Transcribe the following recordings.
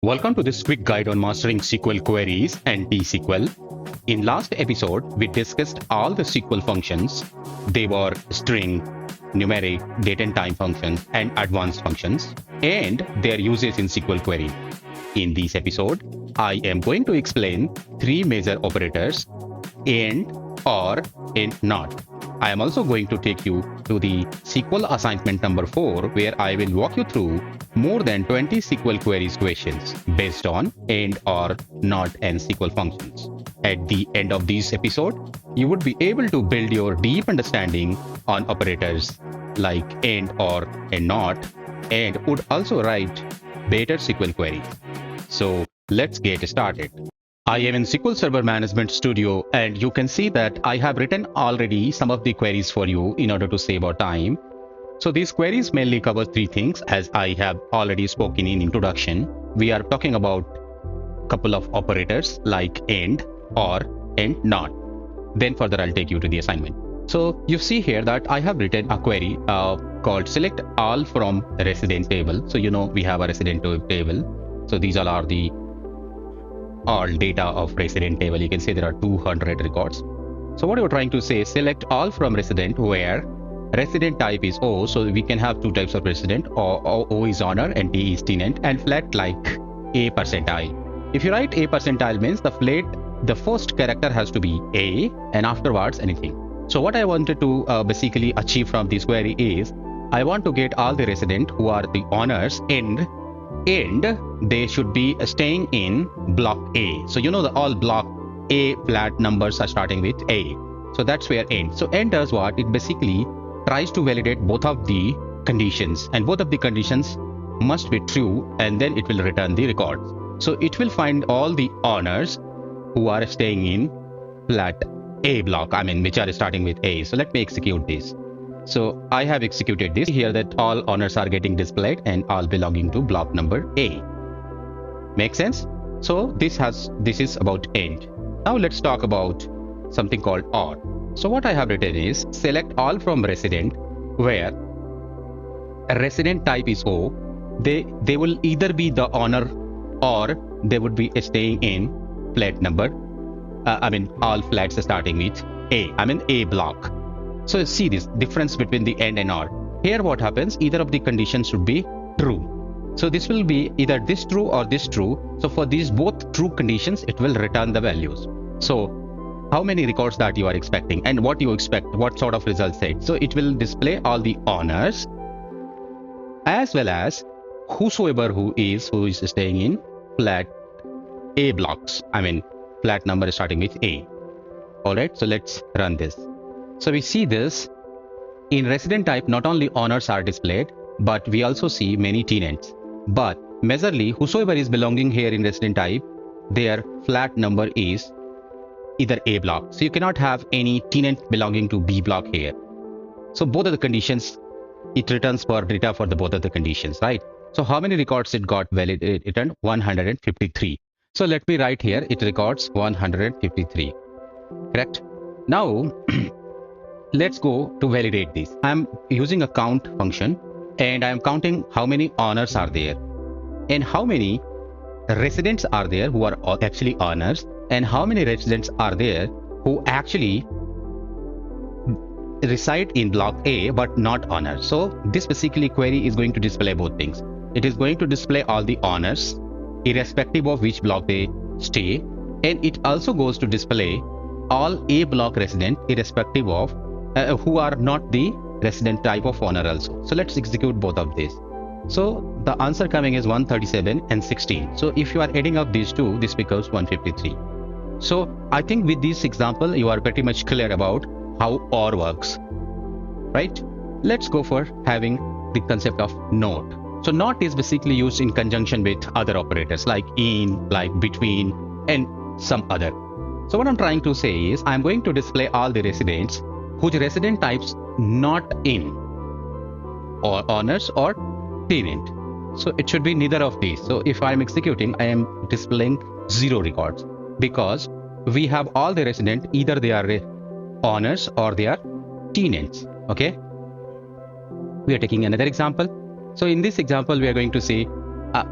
Welcome to this quick guide on mastering SQL queries and T-SQL. In last episode, we discussed all the SQL functions. They were string, numeric, date and time functions, and advanced functions, and their uses in SQL query. In this episode, I am going to explain three major operators, AND, OR, and NOT. I am also going to take you to the SQL assignment number 4, where I will walk you through more than 20 SQL queries questions based on AND, OR, NOT, and SQL functions. At the end of this episode, you would be able to build your deep understanding on operators like AND, OR, and NOT, and would also write better SQL queries. So let's get started. I am in SQL Server Management Studio, and you can see that I have written already some of the queries for you in order to save our time. So these queries mainly cover three things, as I have already spoken in introduction. We are talking about a couple of operators like AND, OR, and NOT. Then further I'll take you to the assignment. So you see here that I have written a query called select all from resident table. So we have a resident table. So these all are the all data of resident table. You can see there are 200 records. So what you're trying to say, select all from resident where resident type is O. So we can have two types of resident, O is owner and T is tenant, and flat like A percentile. If you write A percentile means the first character has to be A and afterwards anything. So what I wanted to basically achieve from this query is I want to get all the resident who are the owners and they should be staying in block A. So all block A flat numbers are starting with A. So that's where AND. So AND does what? It basically tries to validate both of the conditions, and both of the conditions must be true, and then it will return the records. So it will find all the owners who are staying in flat A block, which are starting with A. So let me execute this. So I have executed this here that all owners are getting displayed and all belonging to block number A. Make sense? So this is about AND. Now let's talk about something called OR. So what I have written is select all from resident where a resident type is O. They will either be the owner or they would be staying in flat number. All flats starting with A. A block. So see this difference between the AND and OR. Here what happens, either of the conditions should be true. So this will be either this true or this true. So for these both true conditions, it will return the values. So how many records that you are expecting and what you expect, what sort of results set. So it will display all the owners as well as whosoever who is staying in flat A blocks. Flat number starting with A. Alright, so let's run this. So we see this in resident type, not only owners are displayed, but we also see many tenants. But majorly, whosoever is belonging here in resident type, their flat number is either A block. So you cannot have any tenant belonging to B block here. So both of the conditions, it returns for data for the both of the conditions, right? So how many records it got valid? It returned 153. So let me write here, it records 153. Correct? Now, let's go to validate this. I'm using a count function and I'm counting how many owners are there and how many residents are there who are actually owners and how many residents are there who actually reside in block A but not owners. So this basically query is going to display both things. It is going to display all the owners irrespective of which block they stay, and it also goes to display all A block resident irrespective of who are not the resident type of owner also. So let's execute both of these. So the answer coming is 137 and 16. So if you are adding up these two, this becomes 153. So I think with this example, you are pretty much clear about how OR works, right? Let's go for having the concept of NOT. So NOT is basically used in conjunction with other operators like in, like between, and some other. So what I'm trying to say is I'm going to display all the residents whose resident types not in or owners or tenant. So it should be neither of these. So if I'm executing, I am displaying 0 records because we have all the resident, either they are owners or they are tenants. Okay. We are taking another example. So in this example, we are going to say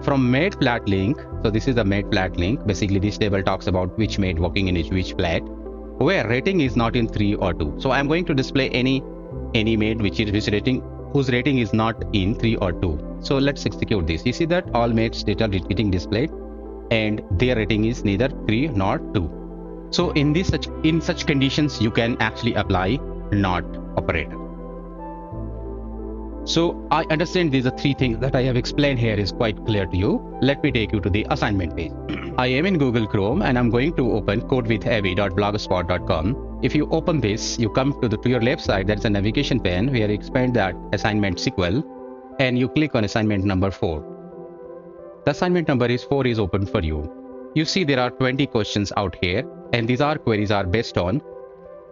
From made flat link, so this is the made flat link. Basically, this table talks about which maid working in which flat, where rating is not in 3 or 2. So I'm going to display any maid whose rating is not in 3 or 2. So let's execute this. You see that all maids data getting displayed, and their rating is neither 3 nor 2. So in such conditions, you can actually apply NOT operator. So I understand these are 3 things that I have explained here is quite clear to you. Let me take you to the assignment page. I am in Google Chrome and I'm going to open codewithabby.blogspot.com. If you open this, you come to your left side. There's a navigation pane where you expand that assignment SQL and you click on assignment number 4. The assignment number is 4 is open for you. You see there are 20 questions out here, and these queries are based on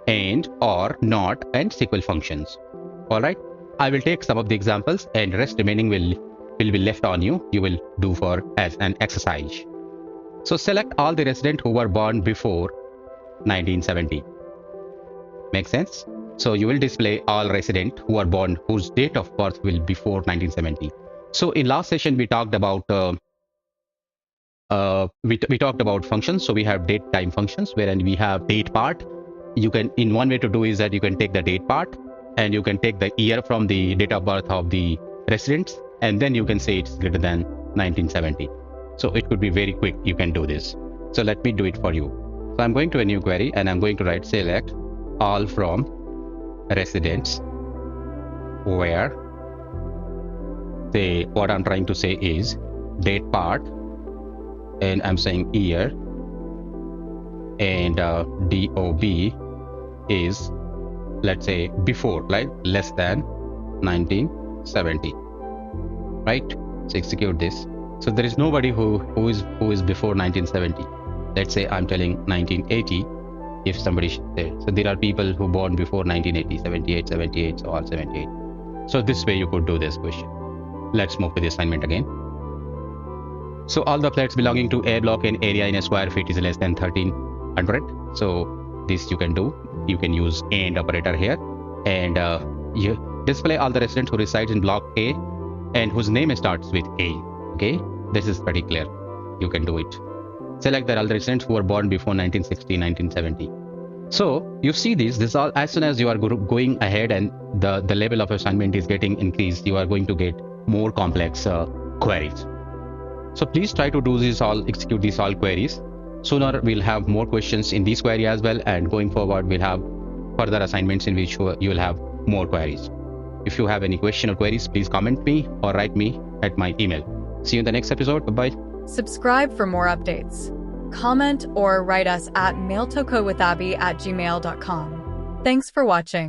AND, OR, NOT, and SQL functions. All right. I will take some of the examples, and rest remaining will be left on you. You will do as an exercise. So select all the residents who were born before 1970. Make sense? So you will display all residents who are born whose date of birth will be before 1970. So in last session we talked about we talked about functions. So we have date time functions, wherein we have date part. You can, in one way to do is that you can take the date part and you can take the year from the date of birth of the residents, and then you can say it's greater than 1970. So it could be very quick. You can do this. So let me do it for you. So I'm going to a new query and I'm going to write select all from residents where what I'm trying to say is date part, and I'm saying year, and DOB is, let's say, before, like less than 1970, right? So execute this. So there is nobody who is before 1970. Let's say I'm telling 1980. If somebody there, so there are people who born before 1980, 78, so all 78. So this way you could do this question. Let's move to the assignment again. So all the flats belonging to A block and area in a square feet is less than 1300. So this you can do. You can use AND operator here, and you display all the residents who resides in block A and whose name starts with A. Okay, this is pretty clear. You can do it. Select the all the residents who were born before 1960, 1970. So you see this all, as soon as you are going ahead and the level of assignment is getting increased, you are going to get more complex queries. So please try to do execute these all queries. Sooner we'll have more questions in this query as well, and going forward we'll have further assignments in which you will have more queries. If you have any question or queries, please comment me or write me at my email. See you in the next episode. Bye-bye. Subscribe for more updates. Comment or write us at mailtocodewithabby@gmail.com. Thanks for watching.